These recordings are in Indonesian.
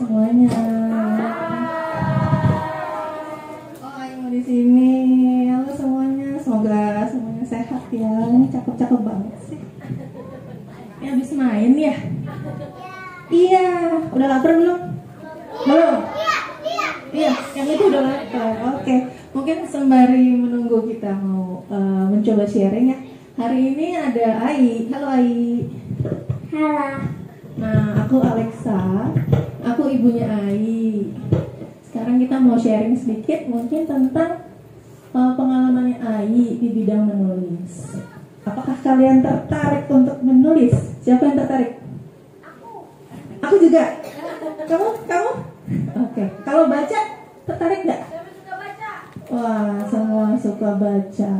semuanya. Oh, Aing mau di sini. Halo semuanya, semoga semuanya sehat ya. Ini cakep-cakep banget sih. Ini habis main ya? Iya. Udah lapar belum? Belum? Iya, yang itu udah lapar. Oke. Mungkin sembari menunggu kita mau mencoba sharing ya. Hari ini ada Ai. Halo Ai. Halo. Nah, aku Alexa. Aku ibunya Ai. Sekarang kita mau sharing sedikit mungkin tentang pengalamannya Ai di bidang menulis. Apakah kalian tertarik untuk menulis? Siapa yang tertarik? Aku juga. Kamu? Oke. Kalau baca, tertarik nggak? Wah, semua suka baca.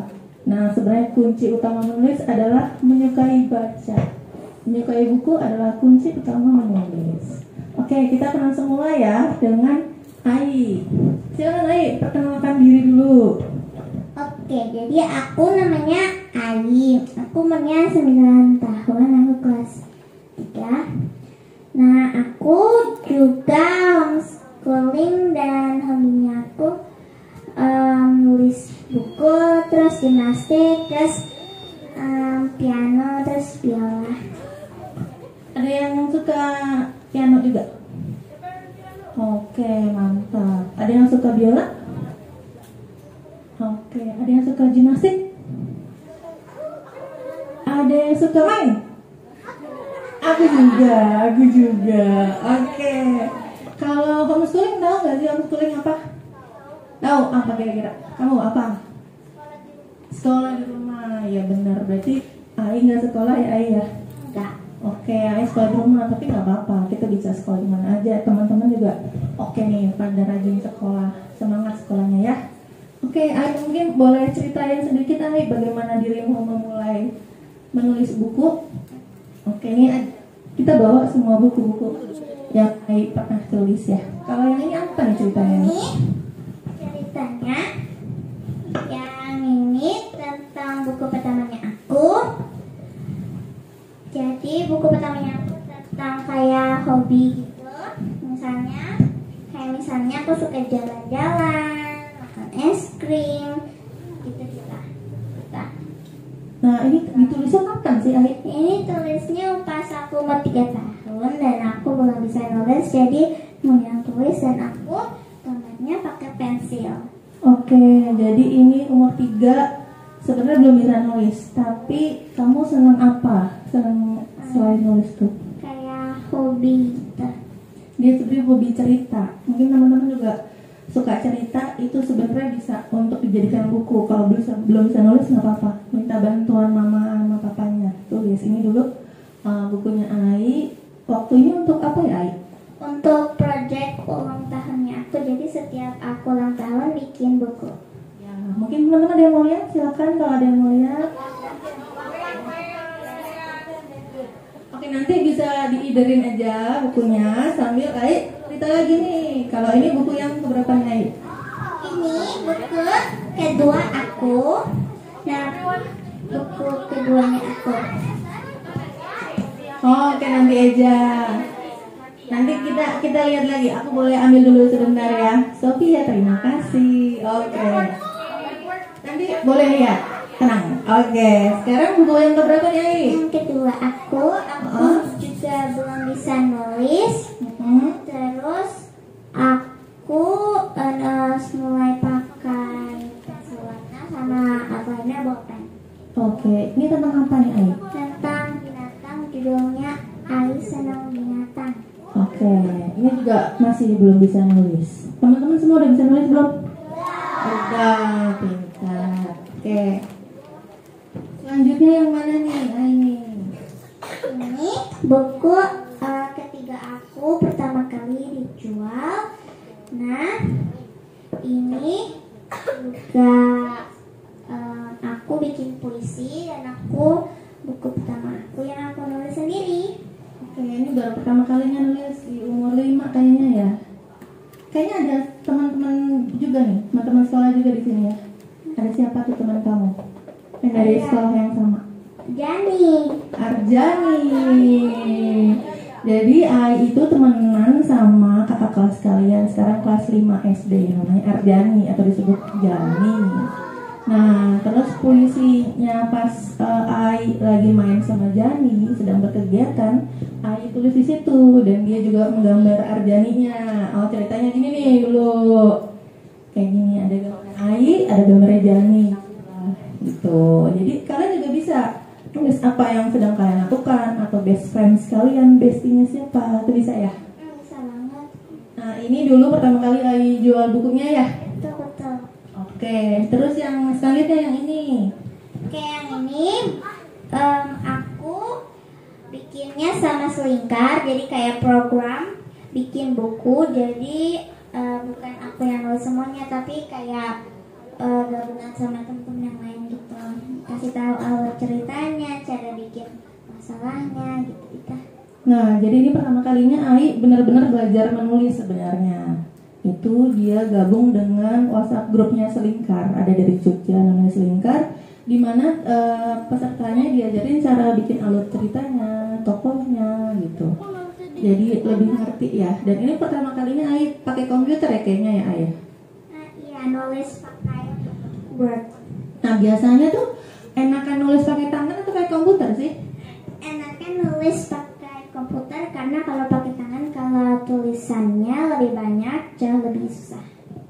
Nah, sebenarnya kunci utama menulis adalah menyukai baca. Menyukai buku adalah kunci utama menulis. Oke, kita kenal semula ya dengan Ai. Silakan Ai, perkenalkan diri dulu. Oke, jadi aku namanya Ai. Aku umurnya 9 tahun, aku kelas 3. Nah, aku juga homeschooling dan hobinya aku nulis buku, terus gimnastik, terus piano, terus biola. Ada yang suka piano juga? Oke, mantap. Ada yang suka biola? Oke, ada yang suka gimnastik? Ada yang suka main? Aku juga. Oke. Kalau homeschooling tahu nggak sih homeschooling apa? Tahu apa kira-kira? Kamu apa? Sekolah di rumah. Ya benar. Berarti Ai nggak sekolah ya Ai ya? Enggak. Oke, Ai sekolah di rumah. Tapi nggak apa-apa. Kita bisa sekolah di mana aja. Teman-teman juga oke nih. Pada rajin sekolah. Semangat sekolahnya ya. Oke, Ai mungkin boleh ceritain sedikit Ai bagaimana dirimu memulai menulis buku. Oke, ini kita bawa semua buku-buku yang Ai pernah tulis ya. Kalau yang ini apa nih ceritanya? Ini ceritanya yang ini tentang buku pertamanya aku. Jadi buku pertamanya aku tentang kayak hobi gitu. Misalnya aku suka jalan-jalan, makan es krim, gitu. Nah, ini ditulisnya kapan sih Ai? Ini tulisnya pas aku umur 3 tahun dan aku belum bisa nulis, jadi mau yang tulis dan aku gambarnya pakai pensil. Oke, jadi ini umur 3 sebenarnya belum bisa nulis, tapi kamu senang apa? Senang selain nulis tuh? Kayak hobi gitu. Dia sebenarnya hobi cerita. Mungkin teman-teman juga suka cerita, itu sebenarnya bisa untuk dijadikan buku. Kalau belum bisa nulis nggak apa-apa, minta bantuan mama sama papanya. Tulis ini dulu bukunya Ai. Waktu ini untuk apa ya Ai? Untuk project ulang tahunnya aku, jadi setiap aku ulang tahun bikin buku. Ya, mungkin teman-teman ada yang mau lihat, silakan kalau ada yang mau lihat. Oke, nanti bisa diiderin aja bukunya sambil Ai cerita lagi nih. Kalau ini buku yang keberapa nih Ai? Ini buku kedua aku. Nah, buku keduanya aku. Oke, nanti aja. Nanti kita lihat lagi. Aku boleh ambil dulu sebentar ya. Sophia, terima kasih. Oke. Nanti boleh lihat. Tenang. Oke. Sekarang buku yang keberapa nih Ai? Yang kedua aku juga belum bisa nulis. Terus aku harus mulai pakai pensil warna sama eyeliner bolpen. Oke. Ini tentang apa nih Ai? Tentang binatang, judulnya Ai Senang Binatang. Oke. Ini juga masih belum bisa nulis. Teman-teman semua udah bisa nulis belum? Udah, pintar. Oke. Selanjutnya yang mana nih Ai nih? Ini buku ketiga aku pertama kali dijual. Nah, ini juga aku bikin puisi dan buku pertama aku yang aku nulis sendiri. Oke, ini baru pertama kalinya nulis di umur 5 kayaknya ya. Kayaknya ada teman-teman juga nih, teman-teman sekolah juga di sini ya. Ada siapa tuh teman kamu? Yang dari sekolah yang sama? Jani. Arjani. Jadi Ai itu temenan sama kakak kelas kalian, sekarang kelas 5 SD, namanya Arjani atau disebut Jani. Nah, terus puisinya pas Ai lagi main sama Jani, sedang berkegiatan, Ai tulis di situ dan dia juga menggambar Arjaninya. Oh, ceritanya gini nih dulu. Kayak gini, ada gambar Ai, ada gambar Jani. Gitu. Jadi kalian juga bisa tulis apa yang sedang kalian lakukan atau best friends kalian, bestinya siapa, itu bisa ya. Bisa banget. Nah, ini dulu pertama kali Ai jual bukunya ya. Betul. Oke, terus yang selanjutnya yang ini. Oke, yang ini aku bikinnya sama Selingkar, jadi kayak program bikin buku. Jadi bukan aku yang nulis semuanya, tapi kayak gabungan sama temen-temen yang lain gitu. Kasih tahu alur ceritanya, cara bikin masalahnya gitu. Nah, jadi ini pertama kalinya Ai benar-benar belajar menulis sebenarnya. Itu dia gabung dengan WhatsApp grupnya Selingkar, ada dari Jogja namanya Selingkar, di mana pesertanya diajarin cara bikin alur ceritanya, tokohnya gitu. Jadi lebih ngerti ya. Dan ini pertama kalinya Ai pakai komputer ya kayaknya ya Ai. Iya, nulis pakai Word. Nah, biasanya tuh enakan nulis pakai tangan atau pakai komputer sih? Enaknya nulis pakai komputer karena kalau pakai tangan, kalau tulisannya lebih banyak, jauh lebih susah.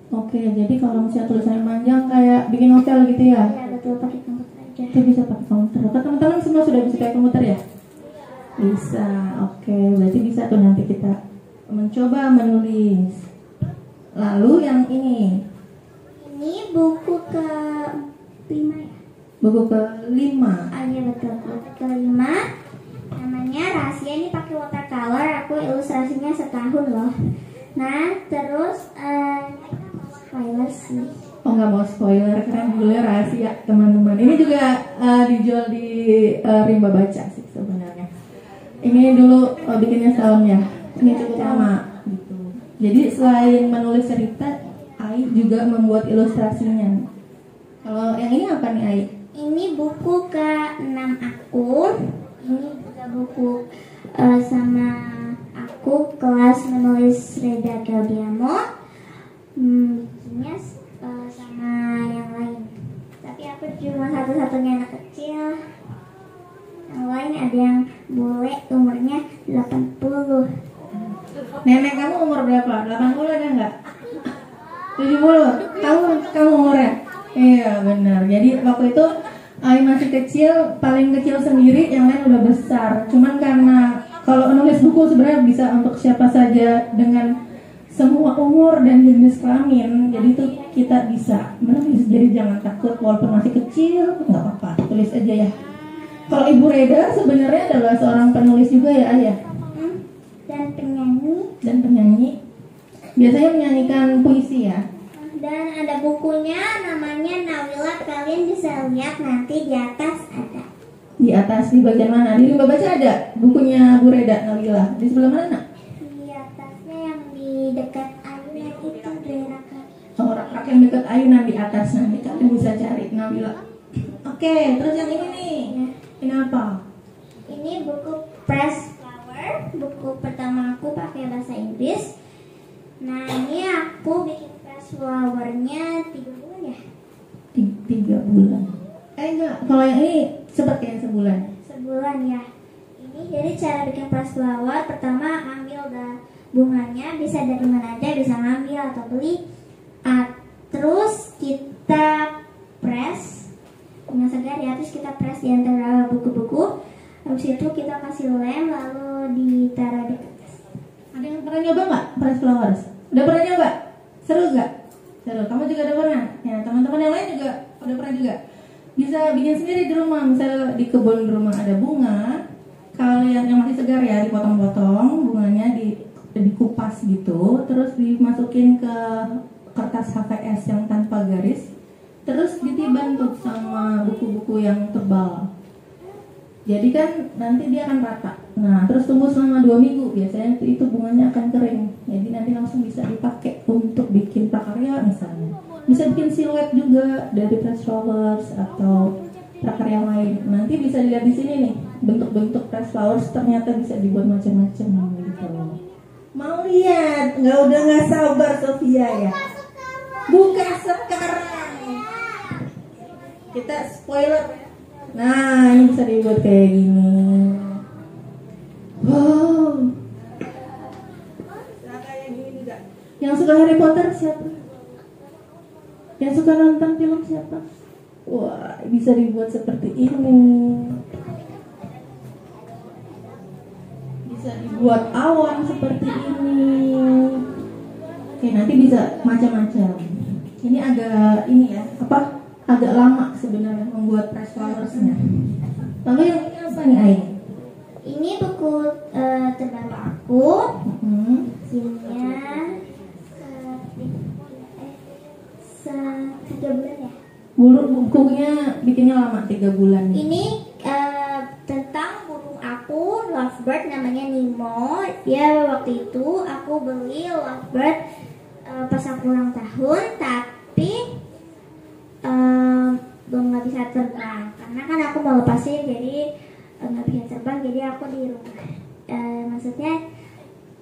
Oke, jadi kalau misalnya tulisannya panjang kayak bikin novel gitu ya? Iya betul, pakai komputer aja. Itu bisa pakai komputer. Oke, teman-teman semua sudah bisa pakai komputer ya? Bisa. Oke, berarti bisa tuh nanti kita mencoba menulis. Lalu yang ini. Ini buku ke-5 ya? Buku ke-5. Ah iya betul, buku ke-5. Namanya Rahasia, ini pakai watercolor, aku ilustrasinya setahun loh. Nah, terus spoiler sih. Oh, nggak mau spoiler karena judulnya rahasia teman-teman. Ini juga dijual di Rimba Baca sih sebenarnya. Ini dulu bikinnya setahun ya. Ini cukup lama gitu. Jadi selain menulis cerita, Ai juga membuat ilustrasinya. Kalau yang ini apa nih Ai? Ini buku ke-6 aku. Ini juga buku sama aku kelas menulis Reda Gaudiamo. Bikinnya sama yang lain. Tapi aku cuma satu-satunya anak kecil. Yang lain ada yang bule, umurnya 80. Nenek kamu umur berapa? 80 ada nggak? 70? Kamu umurnya? Iya benar. Jadi waktu itu Ai masih kecil, paling kecil sendiri, yang lain udah besar. Cuman karena kalau menulis buku sebenarnya bisa untuk siapa saja dengan semua umur dan jenis kelamin. Jadi itu kita bisa menulis. Jadi jangan takut walaupun masih kecil, nggak apa-apa, tulis aja ya. Kalau Ibu Reda sebenarnya adalah seorang penulis juga ya Ayah? Dan penyanyi. Dan penyanyi. Biasanya menyanyikan puisi ya. Dan ada bukunya namanya Nawila, kalian bisa lihat nanti di atas ada. Di atas di bagian mana? Di Rimba Baca ada bukunya Bu Reda Nawila. Di sebelah mana nak? Di atasnya yang di dekat ayunan itu daerah kaki. Oh, rak yang dekat ayunan di atas, nanti kalian bisa cari Nawila. Oke, terus yang ini nih. Ya. Ini apa? Ini buku Press Flower, buku pertama aku pakai bahasa Inggris. Nah ini aku bikin press flowernya 3 bulan ya? 3 bulan. Enggak, kalau yang ini seperti yang sebulan. Sebulan ya. Ini jadi cara bikin press flower, pertama ambil bunganya, bisa dari mana aja, bisa ngambil atau beli. Terus kita press dengan segar ya, terus kita press di antara buku-buku. Habis itu kita kasih lem, lalu ditaruh di kertas. Ada yang pernah nyoba nggak press flowers? Udah pernah nyoba? Seru nggak? Seru. Kamu juga udah pernah? Ya, teman-teman yang lain juga udah pernah juga. Bisa bikin sendiri di rumah. Misalnya di kebun di rumah ada bunga, kalian yang masih segar ya dipotong-potong bunganya, dikupas gitu, terus dimasukin ke kertas HVS yang tanpa garis, terus ditiban tuh sama buku-buku yang tebal. Jadi kan nanti dia akan rata. Nah, terus tunggu selama 2 minggu. Biasanya itu bunganya akan kering. Jadi nanti langsung bisa dipakai untuk bikin prakarya misalnya. Bisa bikin siluet juga dari press flowers atau prakarya lain. Nanti bisa dilihat di sini nih. bentuk-bentuk press flowers ternyata bisa dibuat macam-macam gitu. Mau lihat? Nggak sabar Sofia ya. Buka sekarang. Kita spoiler. Nah, ini bisa dibuat kayak gini. Wow. Nah, kayak gini juga. Yang suka Harry Potter siapa? Yang suka nonton film siapa? Wah, bisa dibuat seperti ini. Bisa dibuat awan seperti ini. Oke, nanti bisa macam-macam. Ini agak agak lama sebenarnya membuat press flowersnya. Lalu yang ini apa nih, Ai? Ini buku terbaru aku. Isinya 3 bulan ya. Bukunya bikinnya lama 3 bulan. Ini tentang burung aku, lovebird namanya Nemo. Ya waktu itu aku beli lovebird pas aku ulang tahun, tapi belum nggak bisa terbang karena kan aku mau lepasin, jadi nggak bisa terbang, jadi aku di rumah. Maksudnya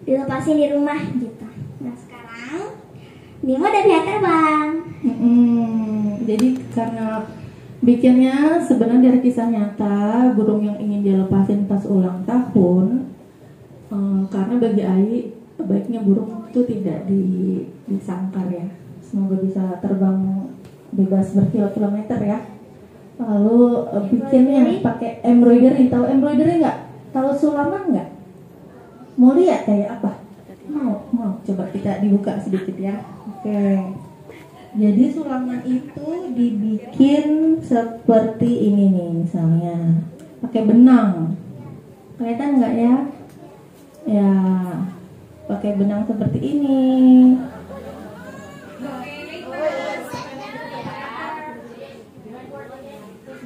dilepasin di rumah gitu. Nah sekarang Nemo udah bisa terbang. Jadi karena bikinnya sebenarnya dari kisah nyata burung yang ingin dilepasin pas ulang tahun. Karena bagi Ai baiknya burung itu tidak disangkar ya. Semoga bisa terbang bebas berkilo-kilometer ya. Lalu bikinnya pakai embroidery. Tahu embroidery nggak? Tahu sulaman nggak? Mau lihat kayak apa? Mau. Coba kita dibuka sedikit ya. Oke. Jadi sulaman itu dibikin seperti ini nih, misalnya pakai benang. Kelihatan nggak ya? Ya, pakai benang seperti ini.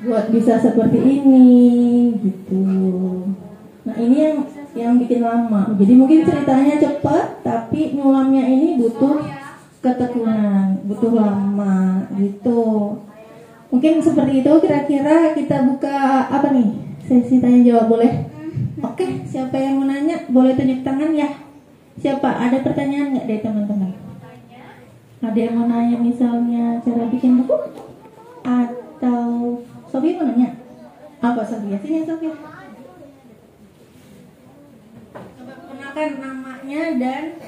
Buat bisa seperti ini, gitu. Nah ini yang bikin lama. Jadi mungkin ceritanya cepat, tapi nyulamnya ini butuh ketekunan, butuh lama gitu. Mungkin seperti itu. Kira-kira kita buka apa nih? Sesi tanya jawab boleh? Oke, siapa yang mau nanya? Boleh tunjuk tangan ya. Siapa? Ada pertanyaan nggak dari teman-teman? Ada yang mau nanya misalnya cara bikin buku? Atau Sofia mau nanya? Apa Sofia? Sini Sofia. Coba perkenalkan namanya dan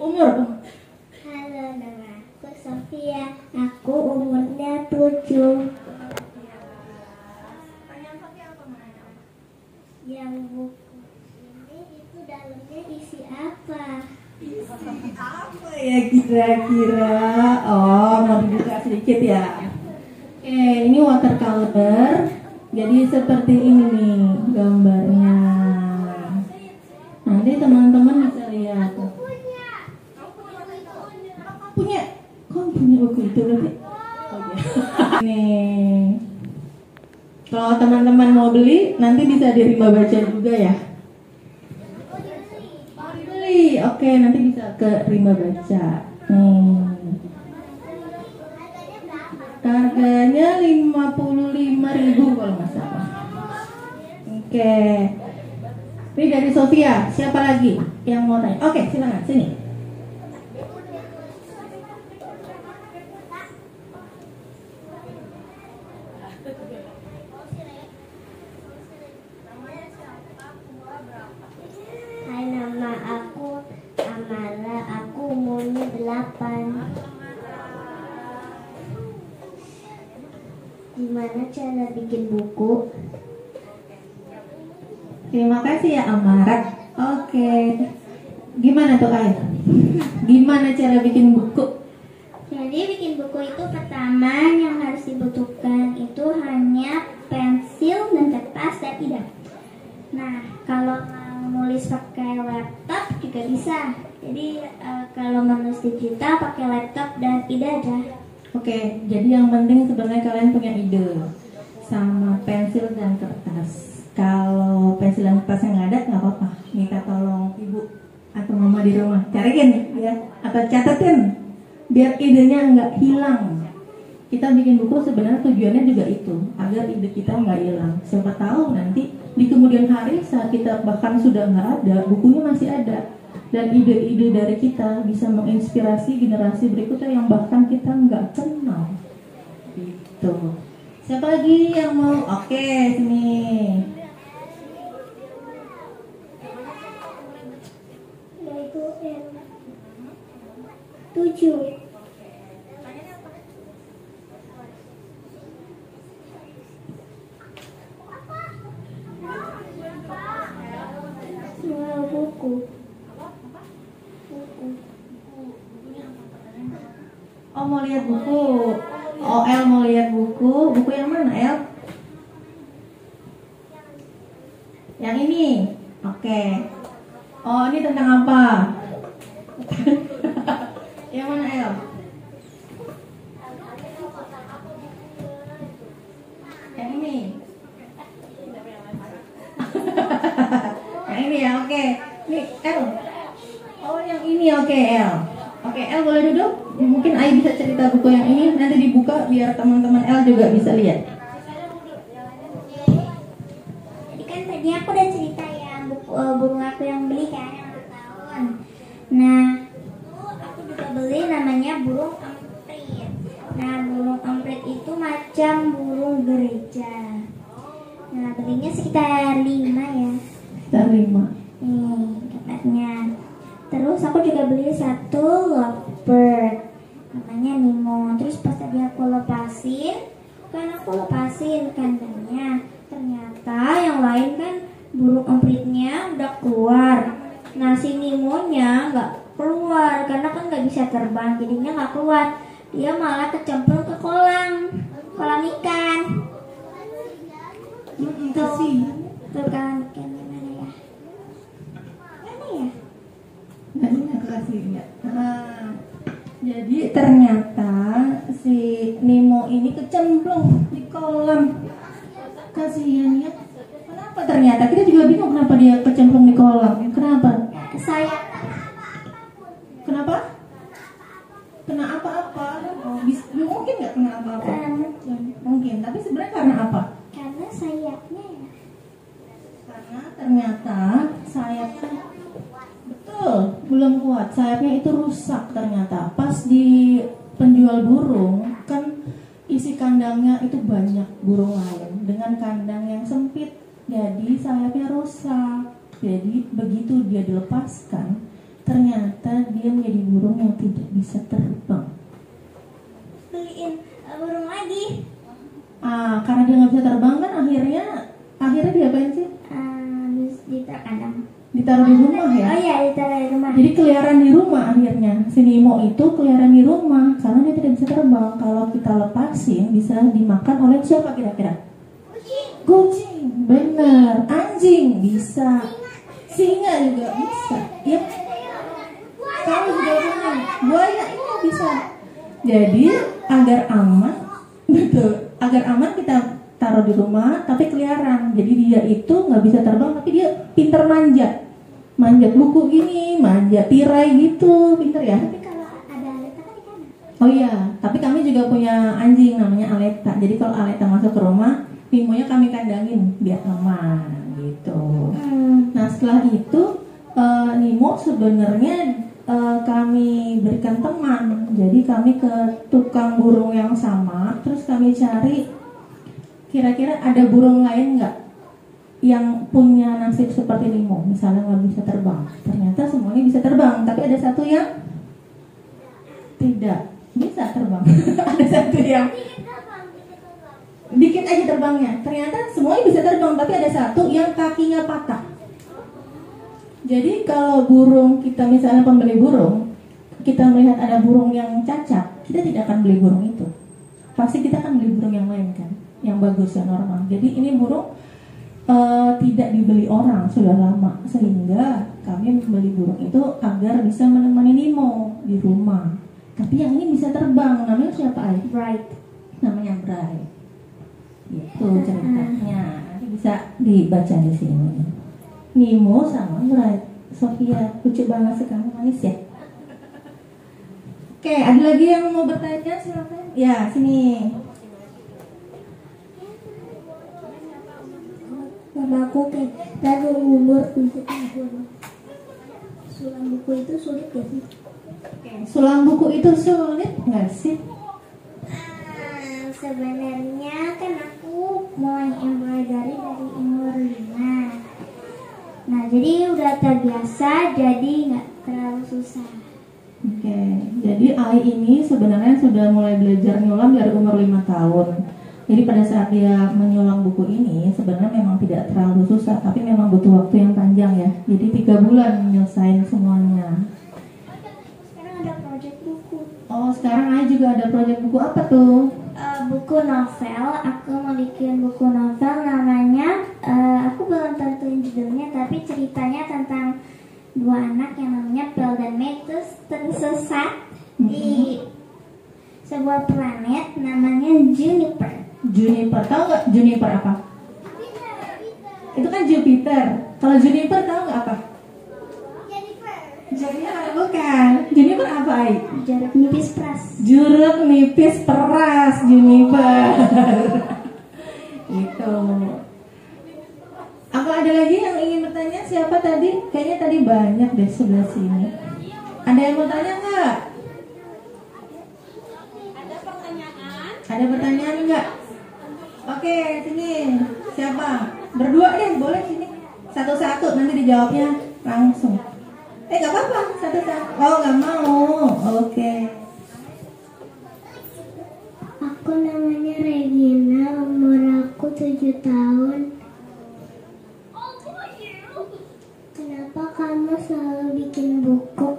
umur. Halo, nama aku Sofia. Aku umurnya 7. Pertanyaan Sofia apa namanya? Yang buku ini itu dalamnya isi apa? Apa ya kira-kira? Oh, mau dibuka sedikit ya. Oke, ini watercolor. Jadi seperti ini nih gambarnya. Nanti teman-teman bisa lihat. Punya? Kok punya buku itu berarti? Oh ya. Nih. Kalau teman-teman mau beli, nanti bisa di Rimba Baca juga ya. Beli. Oke, nanti bisa ke Rimba Baca. Nih. Harganya 55.000 kalau nggak salah. Oke. Ini dari Sofia. Siapa lagi yang mau nanya? Oke, silakan sini. Hai, nama aku Amala. Aku umurnya 8. Gimana cara bikin buku? Terima kasih ya Amara. Oke. Gimana tuh Ay? Gimana cara bikin buku? Jadi bikin buku itu pertama yang harus dibutuhkan itu hanya pensil dan kertas dan ida. Nah, kalau mau nulis pakai laptop juga bisa. Jadi kalau menulis digital pakai laptop dan ida aja. Oke, jadi yang penting sebenarnya kalian punya ide sama pensil dan kertas. Kalau pensil dan kertasnya nggak ada, nggak apa-apa. Minta tolong ibu atau mama di rumah cariin ya, atau catetin biar idenya nggak hilang. kita bikin buku sebenarnya tujuannya juga itu, agar ide kita nggak hilang. Siapa tahu nanti di kemudian hari saat kita bahkan sudah nggak ada, bukunya masih ada. Dan ide-ide dari kita bisa menginspirasi generasi berikutnya yang bahkan kita nggak kenal. Gitu. Siapa lagi yang mau? Oke, sini. Yaitu 7. Buku. Oh, mau lihat buku. Oh, El mau lihat buku. Buku yang mana, El? Yang ini. Oke. Oh, ini tentang apa? Yang mana, El? Yang ini. Yang ini ya, oke. Nih, El. Oh, yang ini, oke, El. Oke, El boleh duduk? Mungkin Ai bisa cerita buku yang ini, nanti dibuka biar teman-teman El juga bisa lihat. Jadi kan tadi aku udah cerita ya buku aku yang beli kan yang 1 tahun. Nah, itu aku juga beli namanya burung emprit. Nah, burung emprit itu macam burung gereja. Nah, belinya sekitar 5 ya. Sekitar 5. Nih, dapatnya. Terus aku juga beli 1 lovebird namanya Nemo. Terus pas tadi aku lepasin kandangnya, ternyata yang lain kan burung empritnya udah keluar. Nah, si Nemonya nggak keluar karena kan nggak bisa terbang, jadinya nggak keluar. Dia malah kecemplung ke kolam ikan. Kasih. Tuh kan ikannya mana ya? Mana ya? Nggak kasih ya. Jadi ternyata si Nemo ini kecemplung di kolam. Kasihan ya. Kenapa ternyata? Kita juga bingung kenapa dia kecemplung di kolam. Kenapa? Saya Kenapa? Kena apa-apa? Oh, mungkin nggak kena apa-apa. Mungkin. Tapi sebenarnya karena apa? karena sayapnya ya. Karena ternyata sayapnya betul belum kuat. Sayapnya itu rusak ternyata. Pas di penjual burung kan isi kandangnya itu banyak burung lain dengan kandang yang sempit. Jadi sayapnya rusak. Jadi begitu dia dilepaskan, ternyata dia menjadi burung yang tidak bisa terbang. Beliin burung lagi. Karena dia nggak bisa terbang kan akhirnya diapain sih? Ditaruh kandang. Ditaruh di rumah ya. Oh iya, ditaruh di rumah. Jadi keliaran di rumah akhirnya. Si Nemo itu keliaran di rumah karena dia tidak bisa terbang. Kalau kita lepasin bisa dimakan oleh siapa kira-kira? Kucing. Benar. Anjing bisa. Singa juga bisa. Ya. Tahu juga punya. Buaya ini bisa. Jadi agar aman, betul. Agar aman kita taruh di rumah tapi keliaran. Jadi dia itu nggak bisa terbang tapi dia pinter manjat buku gini, manjat tirai gitu, pinter ya. Tapi kalau ada Aleta kan di kanan. Oh iya, tapi kami juga punya anjing namanya Aleta. Jadi kalau Aleta masuk ke rumah, Nemonya kami kandangin biar aman gitu. Nah setelah itu Nemo sebenarnya kami berikan teman. Jadi kami ke tukang burung yang sama, terus kami cari kira-kira ada burung lain nggak yang punya nasib seperti Nemo, misalnya nggak bisa terbang. Ternyata semuanya bisa terbang, tapi ada satu yang tidak bisa terbang. Ada satu yang dikit aja terbangnya. Ternyata semuanya bisa terbang, tapi ada satu yang kakinya patah. Jadi kalau burung kita misalnya pembeli burung, kita melihat ada burung yang cacat, kita tidak akan beli burung itu. Pasti kita akan beli burung yang lain kan, yang bagus, yang normal. Jadi ini burung tidak dibeli orang sudah lama, sehingga kami membeli burung itu agar bisa menemani Nemo di rumah. Tapi yang ini bisa terbang, namanya siapa Ay? Bright. Namanya Bright. Itu ceritanya. Nanti bisa dibaca di sini. Nemo sama Bright. Sofia, lucu banget sekali, manis ya. Oke, ada lagi yang mau bertanya? Silakan. Ya, sini. Nama aku dari umur 7 tahun. Sulam buku itu sulit gak sih? Sulam buku itu sulit nggak sih? Sebenarnya kan aku mulai embroidery dari umur 5. Nah, jadi udah terbiasa, jadi nggak terlalu susah. Oke, jadi Ai ini sebenarnya sudah mulai belajar nyulam dari umur 5 tahun. Jadi pada saat dia menyulam buku ini sebenarnya memang tidak terlalu susah, tapi memang butuh waktu yang panjang ya. Jadi 3 bulan menyelesaikan semuanya. Sekarang ada project buku. Oh, sekarang Ai juga ada proyek buku apa tuh? Buku novel. Aku mau bikin buku novel namanya. Aku belum tentuin judulnya, tapi ceritanya tentang 2 anak yang namanya Pel dan Meg terus tersesat di sebuah planet namanya Juniper. Juniper, tahu nggak Juniper apa? Itu kan Jupiter. Kalau Juniper tahu nggak apa? Juniper bukan. Juniper apa, Ai? Jeruk nipis peras. Jeruk nipis peras, Juniper. Gitu. Apa ada lagi yang ingin bertanya? Siapa tadi? Kayaknya tadi banyak deh sebelah sini. Ada yang mau tanya nggak? Ada pertanyaan nggak? Oke, sini. Siapa? Berdua deh, boleh sini. Satu-satu, nanti dijawabnya langsung. Nggak apa-apa, satu-satu. Oh, nggak mau. Oke. Aku namanya Regina, umur aku 7 tahun. Kenapa kamu selalu bikin buku?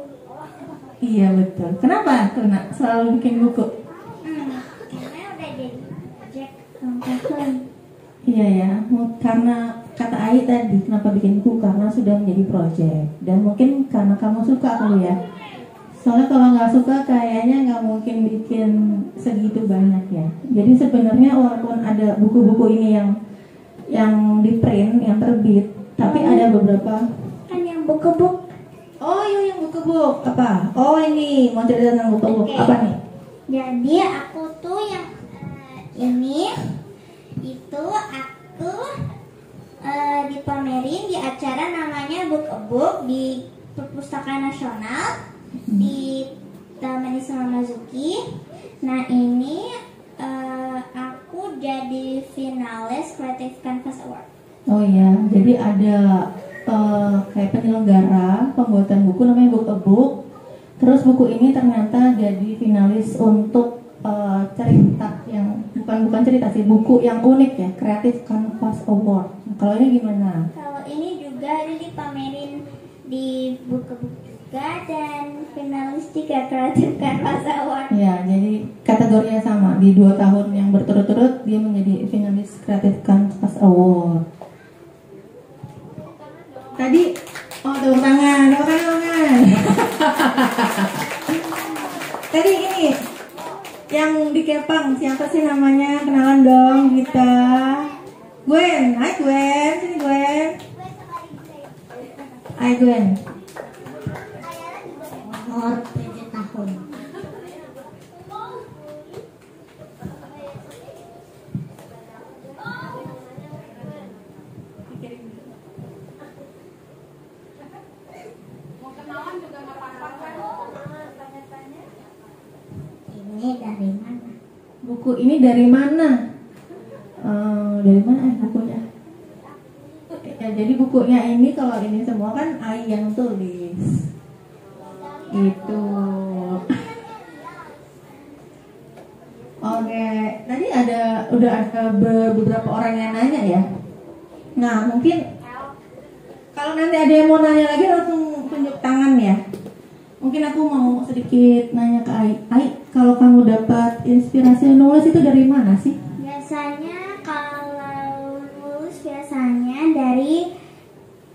Iya betul. Kenapa Tuna selalu bikin buku? Karena udah jadi project tahun. Iya ya, karena kata Ai tadi kenapa bikin buku karena sudah menjadi proyek dan mungkin karena kamu suka kali ya. Soalnya kalau nggak suka kayaknya nggak mungkin bikin segitu banyak ya. Jadi sebenarnya walaupun ada buku-buku ini yang di print, yang terbit, tapi ada beberapa. Kan yang buku-buku. Oh iya yang buku-buku apa? Oh ini mau cerita tentang buku-buku apa nih? Jadi aku tuh yang ini itu aku dipamerin di acara namanya Book a Book di Perpustakaan Nasional di Taman Ismail Marzuki. Nah ini aku jadi finalis Creative Canvas Award. Oh iya, jadi ada kayak penyelenggara pembuatan buku namanya Book a Book. Terus buku ini ternyata jadi finalis untuk cerita yang bukan cerita sih, buku yang unik ya, Creative Canvas Award. Nah, kalau ini gimana? Kalau ini juga ini dipamerin di Book a Book juga dan finalis juga Creative Canvas Award. Ya, jadi kategorinya sama. Di 2 tahun yang berturut-turut dia menjadi finalis Creative Canvas Award. Tadi, tepuk tangan. Tadi ini yang di Kepang siapa sih namanya? Kenalan dong kita. Gwen, hai Gwen, sini Gwen. Hai Gwen. Umur 7 tahun. Ini dari mana? Buku ini dari mana? Dari mana bukunya? Ya, jadi bukunya ini kalau ini semua kan Ai yang tulis. Gitu. Oke, tadi udah ada beberapa orang yang nanya ya. Nah, mungkin kalau nanti ada yang mau nanya lagi langsung tunjuk tangan ya. Mungkin aku mau sedikit nanya ke Ai. Ai, kalau kamu dapat inspirasi nulis itu dari mana sih? Biasanya kalau nulis biasanya dari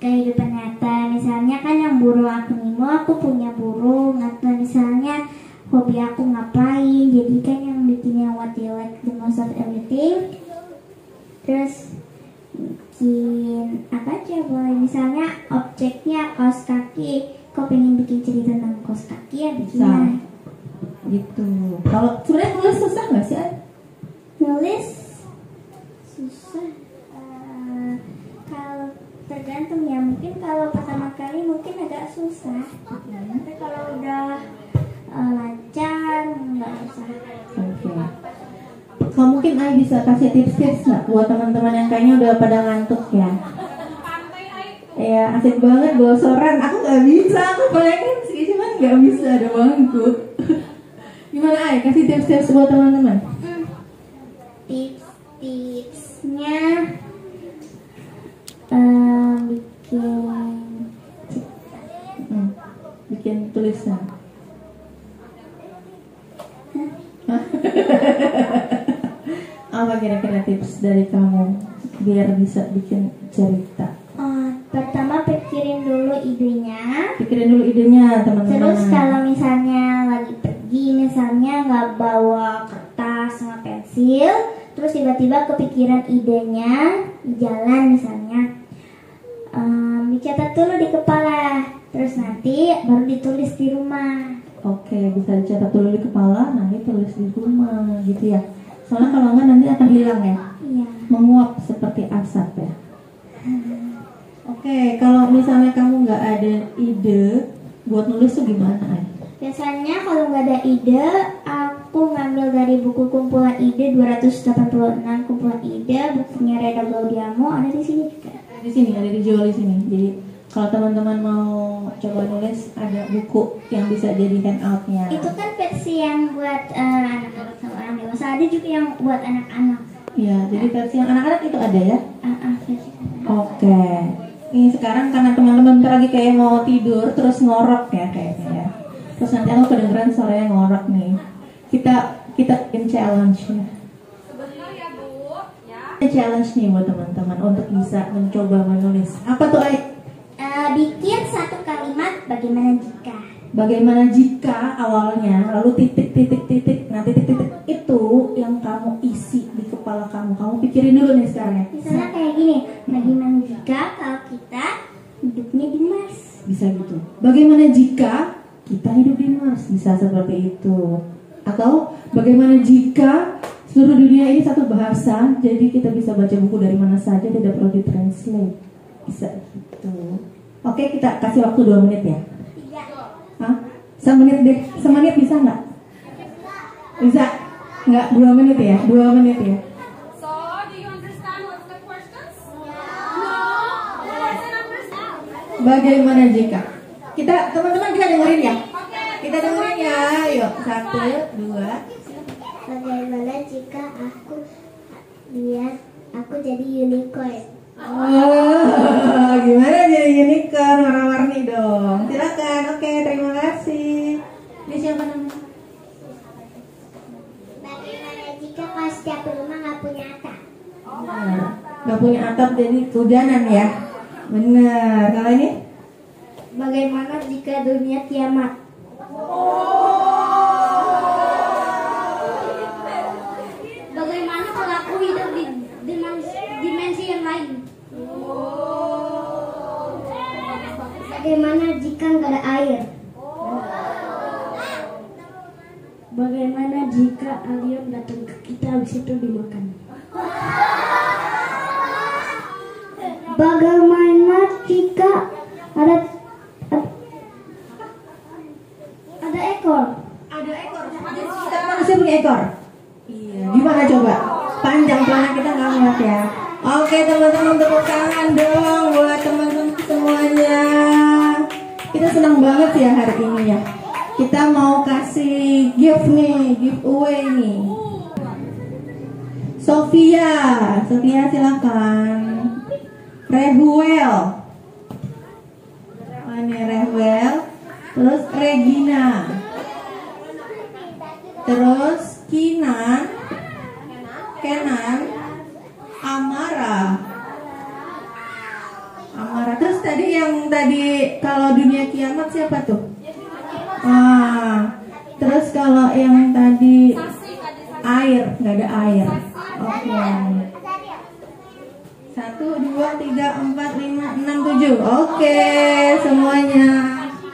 kehidupan nyata. Misalnya kan yang burung aku Nemo, aku punya burung. Atau misalnya hobi aku ngapain. Jadi kan yang bikinnya what you like the most of everything. Terus bikin apa aja boleh. Misalnya objeknya kaos kaki. Kau pengen bikin cerita tentang kaos kaki ya bikinnya. gitu. Kalau sebenarnya nulis susah nggak sih, Ay? Nulis susah. Kalau tergantung ya, mungkin kalau pertama kali mungkin agak susah. Tapi kalau udah lancar nggak susah. Oke. Kalau mungkin Ay bisa kasih tips-tips nggak buat teman-teman yang kayaknya udah pada ngantuk ya? Ya asik banget bosoran. Aku nggak bisa, aku pengen sih cuman nggak bisa, ada bangku. Gimana Ay? Kasih tips-tips buat teman-teman. Tips-tipsnya bikin tulisan. Apa kira-kira tips dari kamu biar bisa bikin cerita? Pertama pikirin dulu idenya. Pikirin dulu idenya, teman-teman. Terus kalau misalnya lagi pergi, misalnya nggak bawa kertas sama pensil, terus tiba-tiba kepikiran idenya di jalan misalnya, dicatat dulu di kepala, terus nanti baru ditulis di rumah. Oke, bisa dicatat dulu di kepala, nanti tulis di rumah, gitu ya. Soalnya kalau nggak nanti akan hilang ya. Iya. Menguap seperti asap ya. Oke, kalau misalnya kamu nggak ada ide buat nulis tuh gimana, Ay? Biasanya kalau nggak ada ide, aku ngambil dari buku kumpulan ide 286 kumpulan ide, bukunya Reda Gaudiamo ada di sini juga. Di sini ada dijual di sini. Jadi kalau teman-teman mau coba nulis, ada buku yang bisa jadi handoutnya. Itu kan versi yang buat anak-anak sama orang dewasa, ada juga yang buat anak-anak. Iya, jadi versi yang anak-anak itu ada ya. Versi anak. Oke. Ini sekarang karena teman-teman bentar lagi kayak mau tidur terus ngorok ya kayaknya ya. Terus nanti aku kedengeran suaranya ngorok nih. Kita bikin challenge ya. Sebentar ya Bu, ya. Challenge nih buat teman-teman untuk bisa mencoba menulis. Apa tuh, Ay? Bikin satu kalimat bagaimana jika. Bagaimana jika awalnya, lalu titik, nah titik-titik itu yang kamu isi di kepala kamu. Kamu pikirin dulu nih sekarang ya. Misalnya kayak gini, bagaimana jika kalau kita hidupnya di Mars? Bisa gitu. Bagaimana jika kita hidup di Mars? Bisa seperti itu. Atau bagaimana jika seluruh dunia ini satu bahasa, jadi kita bisa baca buku dari mana saja, tidak perlu ditranslate. Bisa gitu. Oke, kita kasih waktu 2 menit ya. Hah? Semenit deh. Semenit bisa nggak? Bisa? Nggak? 2 menit ya? 2 menit ya? So, do you understand what's the questions? No. Who doesn't understand? Bagaimana jika? Teman-teman kita dengerin ya? Okay. Kita dengerin ya. Yuk, 1, 2. Bagaimana jika aku jadi unicorn? Oh, gimana jadi unicorn warna-warni dong? Silakan. Oke, terima kasih. Ini siapa namanya? Bagaimana jika kalau setiap rumah nggak punya atap? Gak punya atap jadi kehujanan ya. Bener. Kalau ini? Bagaimana jika dunia kiamat? Bagaimana kalau aku hidup di dimensi yang lain? Bagaimana jika nggak ada air? Bagaimana jika alien datang ke kita habis itu dimakan? Bagaimana jika ada ekor? Ada ekor. Setiap manusia punya ekor. Iya. Gimana coba? Panjang celana kita nggak ngeliat ya. Oke teman-teman, tepuk tangan dong buat teman-teman semuanya. Kita senang banget ya hari ini ya. Kita mau kasih giveaway nih. Sofia silakan. Rehuel. Ini Rehuel. Terus Regina. Terus Kenan. Amara. Terus tadi yang kalau dunia kiamat siapa tuh? Terus kalau yang tadi air, nggak ada air. Oke. 1, 2, 3, 4, 5, 6, 7. Oke, semuanya.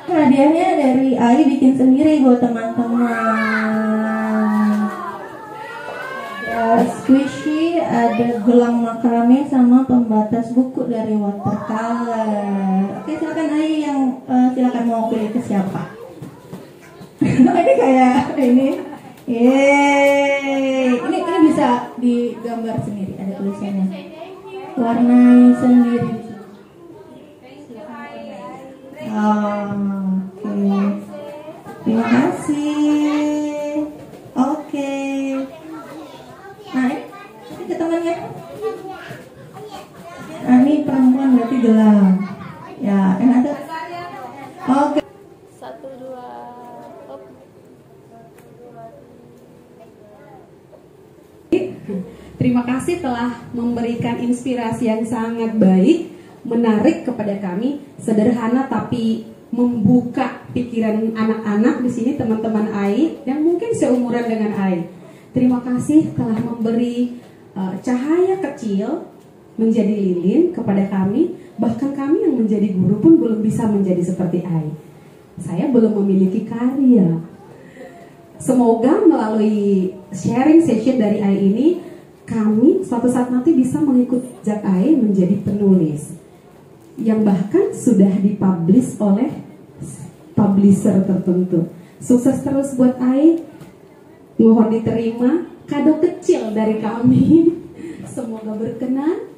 Hadiahnya dari Ai bikin sendiri buat teman-teman. squishy, ada gelang makrame sama pembatas buku dari watercolor. Oke, silakan Ai yang silakan mau pilih ke siapa? Ini kayak ini. Yeay. Ini bisa digambar sendiri, ada tulisannya. Warnai sendiri. Oke. Terima kasih. Oke. Nah, ini ke temannya. Nah, ini perempuan berarti gelang. Ya, yang ada. Oke. 1, 2, up. Terima kasih telah memberikan inspirasi yang sangat baik, menarik kepada kami, sederhana tapi membuka pikiran anak-anak di sini, teman-teman AI yang mungkin seumuran dengan AI. Terima kasih telah memberi cahaya kecil menjadi lilin kepada kami, bahkan kami yang menjadi guru pun belum bisa menjadi seperti AI. Saya belum memiliki karya. Semoga melalui sharing session dari AI ini, kami suatu saat nanti bisa mengikut jejak AI menjadi penulis yang bahkan sudah dipublish oleh publisher tertentu. Sukses terus buat AI. Mohon diterima kado kecil dari kami. Semoga berkenan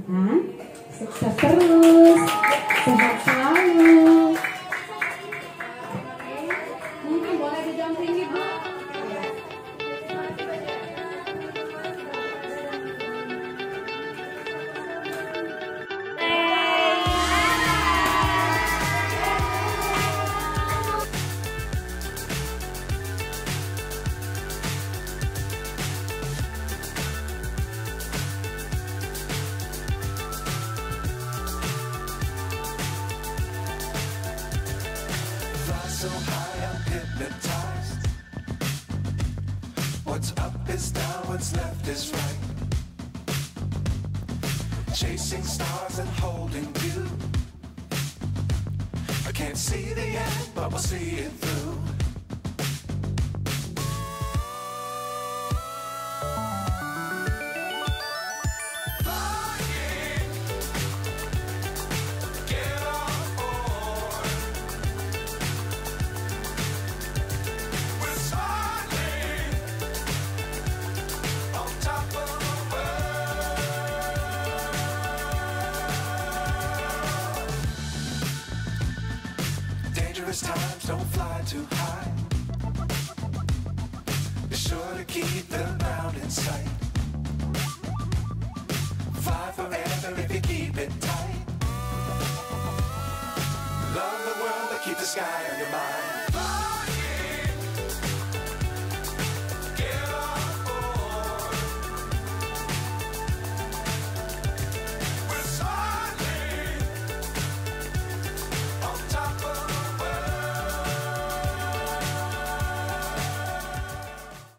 dan sukses terus. Sehat selalu. Mungkin boleh didampingi Bu. So high I'm hypnotized. What's up is down, what's left is right. Chasing stars and holding you. I can't see the end, but we'll see it through. Dangerous times, don't fly too high. Be sure to keep the ground in sight. Fly forever if you keep it tight. Love the world, but keep the sky on your mind.